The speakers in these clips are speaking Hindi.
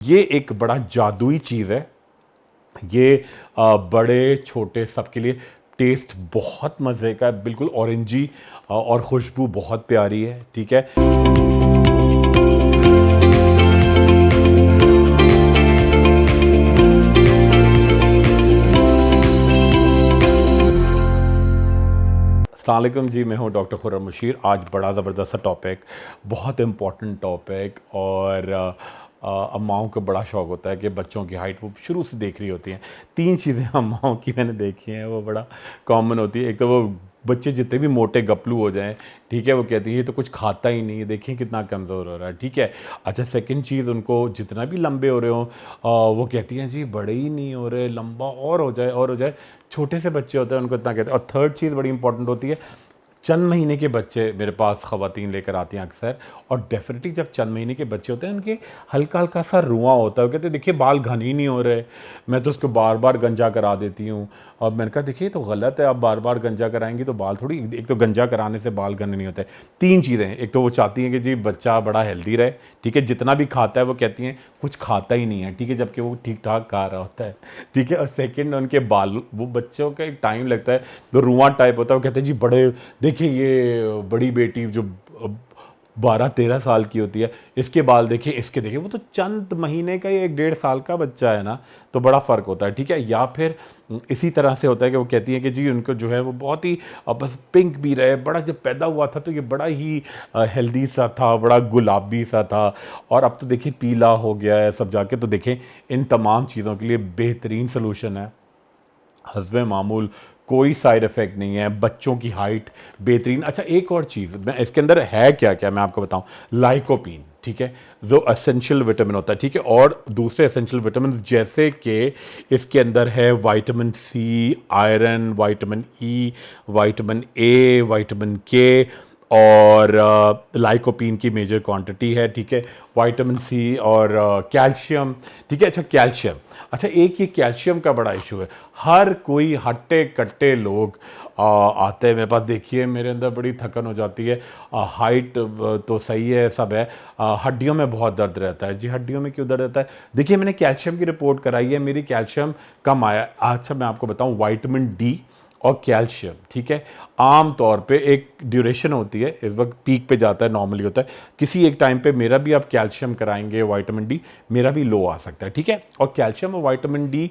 ये एक बड़ा जादुई चीज़ है। ये बड़े छोटे सबके लिए टेस्ट बहुत मज़े का है, बिल्कुल ऑरेंजी और खुशबू बहुत प्यारी है। ठीक है। अस्सलाम वालेकुम जी, मैं हूँ डॉक्टर खुर्रम मुशीर। आज बड़ा ज़बरदस्त टॉपिक, बहुत इम्पॉर्टेंट टॉपिक। और अम्माओं को बड़ा शौक़ होता है कि बच्चों की हाइट वो शुरू से देख रही होती हैं। तीन चीज़ें अम्माओं की मैंने देखी हैं, वो बड़ा कॉमन होती है। एक तो वो बच्चे जितने भी मोटे गपलू हो जाएं, ठीक है, वो कहती है ये तो कुछ खाता ही नहीं है, देखिए कितना कमज़ोर हो रहा है। ठीक है। अच्छा, सेकंड चीज़, उनको जितना भी लंबे हो रहे हों वो कहती हैं जी बड़े ही नहीं हो रहे, लंबा और हो जाए और हो जाए। छोटे से बच्चे होते हैं उनको इतना कहते हैं। और थर्ड चीज़ बड़ी इंपॉर्टेंट होती है, चंद महीने के बच्चे मेरे पास ख़वातीन लेकर आती हैं अक्सर। और डेफिनेटली जब चंद महीने के बच्चे होते हैं उनके हल्का हल्का सा रुआं होता है। वो कहते हैं देखिए बाल घने ही नहीं हो रहे, मैं तो उसको बार बार गंजा करा देती हूँ। और मैंने कहा देखिए तो गलत है, आप बार बार गंजा कराएंगी तो बाल थोड़ी, एक तो गंजा कराने से बाल घने नहीं होते। तीन चीज़ें हैं, एक तो वो चाहती हैं कि जी बच्चा बड़ा हेल्दी रहे, ठीक है, जितना भी खाता है वो कहती हैं कुछ खाता ही नहीं है, ठीक है, जबकि वो ठीक ठाक खा रहा होता है। ठीक है। और सेकंड, उनके बाल, वो बच्चों का एक टाइम लगता है, जो रुआं टाइप होता है, वो कहते हैं जी बड़े, देखिए ये बड़ी बेटी जो 12-13 साल की होती है, इसके बाल देखिए, इसके देखिए, वो तो चंद महीने का ही 1-1.5 साल का बच्चा है ना, तो बड़ा फ़र्क होता है। ठीक है। या फिर इसी तरह से होता है कि वो कहती है कि जी उनको जो है वो बहुत ही बस पिंक भी रहे, बड़ा जब पैदा हुआ था तो ये बड़ा ही हेल्दी सा था, बड़ा गुलाबी सा था, और अब तो देखिए पीला हो गया है सब जाके। तो देखें, इन तमाम चीज़ों के लिए बेहतरीन सलूशन है हस्बे मामूल, कोई साइड इफ़ेक्ट नहीं है, बच्चों की हाइट बेहतरीन। अच्छा, एक और चीज़, मैं इसके अंदर है क्या क्या मैं आपको बताऊं, लाइकोपीन, ठीक है, जो एसेंशियल विटामिन होता है। ठीक है। और दूसरे एसेंशियल विटामिन जैसे कि इसके अंदर है vitamin C, iron, vitamin E, vitamin A, vitamin K, और लाइकोपीन की मेजर क्वांटिटी है। ठीक है। विटामिन सी और कैल्शियम। ठीक है। अच्छा, कैल्शियम, अच्छा एक ये कैल्शियम का बड़ा इशू है। हर कोई हट्टे कट्टे लोग आते हैं मेरे पास, देखिए मेरे अंदर बड़ी थकन हो जाती है, हाइट तो सही है, सब है, हड्डियों में बहुत दर्द रहता है। जी हड्डियों में क्यों दर्द रहता है? देखिए मैंने कैल्शियम की रिपोर्ट कराई है, मेरी कैल्शियम कम आया। अच्छा मैं आपको बताऊं, विटामिन डी और कैल्शियम, ठीक है, आम तौर पे एक ड्यूरेशन होती है, इस वक्त पीक पे जाता है, नॉर्मली होता है, किसी एक टाइम पे मेरा भी आप कैल्शियम कराएंगे, विटामिन डी मेरा भी लो आ सकता है। ठीक है। और कैल्शियम और विटामिन डी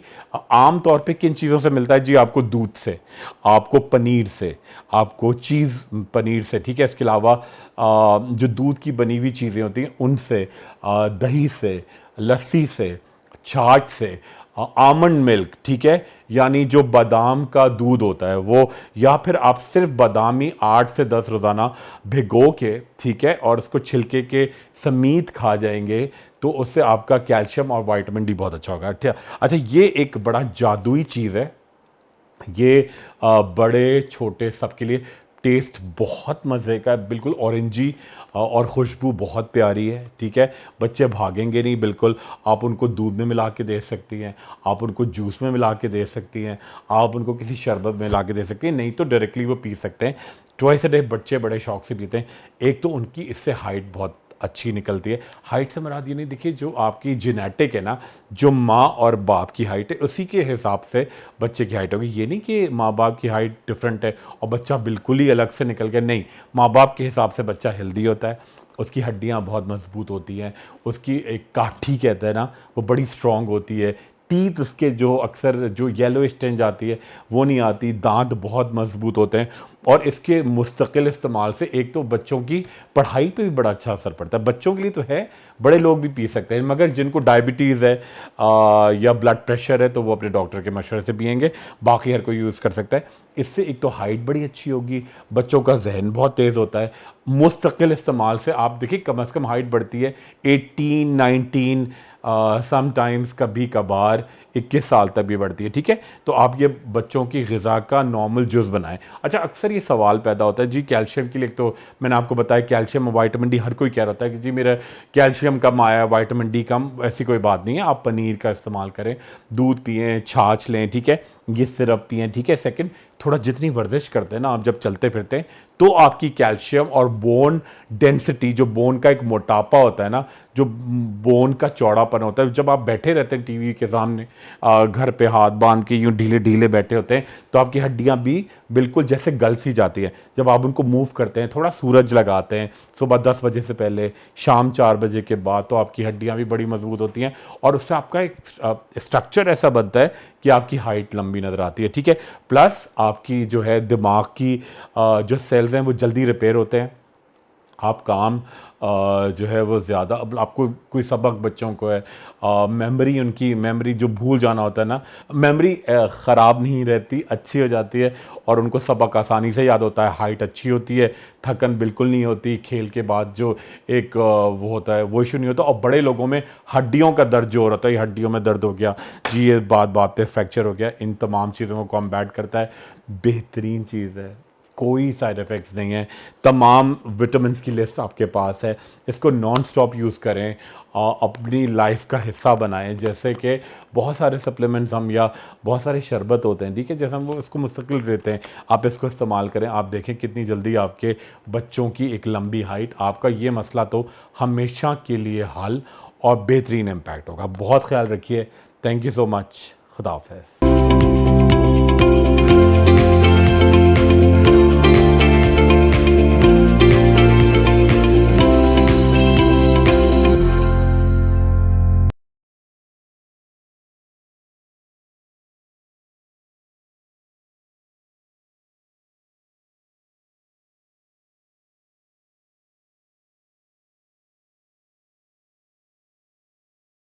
आम तौर पे किन चीज़ों से मिलता है जी? आपको दूध से, आपको पनीर से, आपको चीज़ पनीर से, ठीक है, इसके अलावा जो दूध की बनी हुई चीज़ें होती हैं उनसे, दही से, लस्सी से, छाछ से, आमंड मिल्क, ठीक है, यानी जो बादाम का दूध होता है वो, या फिर आप सिर्फ बादाम ही 8 से 10 रोज़ाना भिगो के, ठीक है, और उसको छिलके के समीत खा जाएंगे तो उससे आपका कैल्शियम और विटामिन डी बहुत अच्छा होगा। ठीक है। अच्छा, ये एक बड़ा जादुई चीज़ है। ये बड़े छोटे सबके लिए टेस्ट बहुत मज़े का है, बिल्कुल ऑरेंजी और खुशबू बहुत प्यारी है। ठीक है। बच्चे भागेंगे नहीं बिल्कुल। आप उनको दूध में मिला के दे सकती हैं, आप उनको जूस में मिला के दे सकती हैं, आप उनको किसी शरबत में मिला के दे सकती हैं, नहीं तो डायरेक्टली वो पी सकते हैं। ट्वाइस अ डे बच्चे बड़े शौक से पीते हैं। एक तो उनकी इससे हाइट बहुत अच्छी निकलती है। हाइट से मुराद ये नहीं, देखिए जो आपकी जेनेटिक है ना, जो माँ और बाप की हाइट है उसी के हिसाब से बच्चे की हाइट होगी। ये नहीं कि माँ बाप की हाइट डिफरेंट है और बच्चा बिल्कुल ही अलग से निकल गया, नहीं, माँ बाप के हिसाब से बच्चा हेल्दी होता है, उसकी हड्डियाँ बहुत मजबूत होती हैं, उसकी एक काठी कहते हैं ना, वो बड़ी स्ट्रॉन्ग होती है, टीथ उसके जो अक्सर जो येलो स्टेंज आती है वो नहीं आती, दांत बहुत मजबूत होते हैं। और इसके मुस्तकिल इस्तेमाल से एक तो बच्चों की पढ़ाई पे भी बड़ा अच्छा असर पड़ता है। बच्चों के लिए तो है, बड़े लोग भी पी सकते हैं, मगर जिनको डायबिटीज़ है या ब्लड प्रेशर है तो वो अपने डॉक्टर के मशवरे से पिएंगे, बाकी हर कोई यूज़ कर सकता है। इससे एक तो हाइट बड़ी अच्छी होगी, बच्चों का जहन बहुत तेज़ होता है। मुस्तकिल इस्तेमाल से आप देखिए कम से कम हाइट बढ़ती है 18, 19, समटाइम्स कभी कभार 21 साल तक भी बढ़ती है। ठीक है। तो आप ये बच्चों की ग़िज़ा का नॉर्मल जूस बनाएं। अच्छा, अक्सर ये सवाल पैदा होता है जी कैल्शियम के लिए, तो मैंने आपको बताया कैल्शियम और विटामिन डी, हर कोई कह रहा होता है कि जी मेरा कैल्शियम कम आया, विटामिन डी कम, ऐसी कोई बात नहीं है। आप पनीर का इस्तेमाल करें, दूध पिएँ, छाछ लें, ठीक है, ये सिरप पिएं, ठीक है। सेकंड, थोड़ा जितनी वर्जिश करते हैं ना आप जब चलते फिरते हैं, तो आपकी कैल्शियम और बोन डेंसिटी, जो बोन का एक मोटापा होता है ना, जो बोन का चौड़ापन होता है, जब आप बैठे रहते हैं टीवी के सामने घर पे हाथ बांध के यूँ ढीले ढीले बैठे होते हैं, तो आपकी हड्डियां भी बिल्कुल जैसे गल सी जाती है। जब आप उनको मूव करते हैं, थोड़ा सूरज लगाते हैं सुबह 10 बजे से पहले, शाम 4 बजे के बाद, तो आपकी हड्डियां भी बड़ी मजबूत होती हैं और उससे आपका एक स्ट्रक्चर ऐसा बनता है कि आपकी हाइट लंबी नज़र आती है, ठीक है। प्लस आपकी जो है दिमाग की जो सेल्स हैं वो जल्दी रिपेयर होते हैं। आप काम जो है वो ज़्यादा, अब आपको कोई सबक बच्चों को है, मेमोरी, उनकी मेमोरी जो भूल जाना होता है ना, मेमोरी ख़राब नहीं रहती, अच्छी हो जाती है और उनको सबक आसानी से याद होता है। हाइट अच्छी होती है, थकन बिल्कुल नहीं होती, खेल के बाद जो एक वो होता है वो इशू नहीं होता। और बड़े लोगों में हड्डियों का दर्द जो हो रहा था, ये हड्डियों में दर्द हो गया जी, ये बात बात पे फ्रैक्चर हो गया, इन तमाम चीज़ों को कॉम्बैट करता है। बेहतरीन चीज़ है, कोई साइड इफ़ेक्ट्स नहीं है, तमाम विटामिन्स की लिस्ट आपके पास है। इसको नॉन स्टॉप यूज़ करें, अपनी लाइफ का हिस्सा बनाएं। जैसे कि बहुत सारे सप्लीमेंट्स हम या बहुत सारे शरबत होते हैं, ठीक है, जैसे हम वो इसको मुस्तकिल रहते हैं, आप इसको इस्तेमाल करें। आप देखें कितनी जल्दी आपके बच्चों की एक लंबी हाइट, आपका ये मसला तो हमेशा के लिए हल और बेहतरीन इम्पैक्ट होगा। बहुत ख्याल रखिए। Thank you so much. खुदा हाफ़िज़।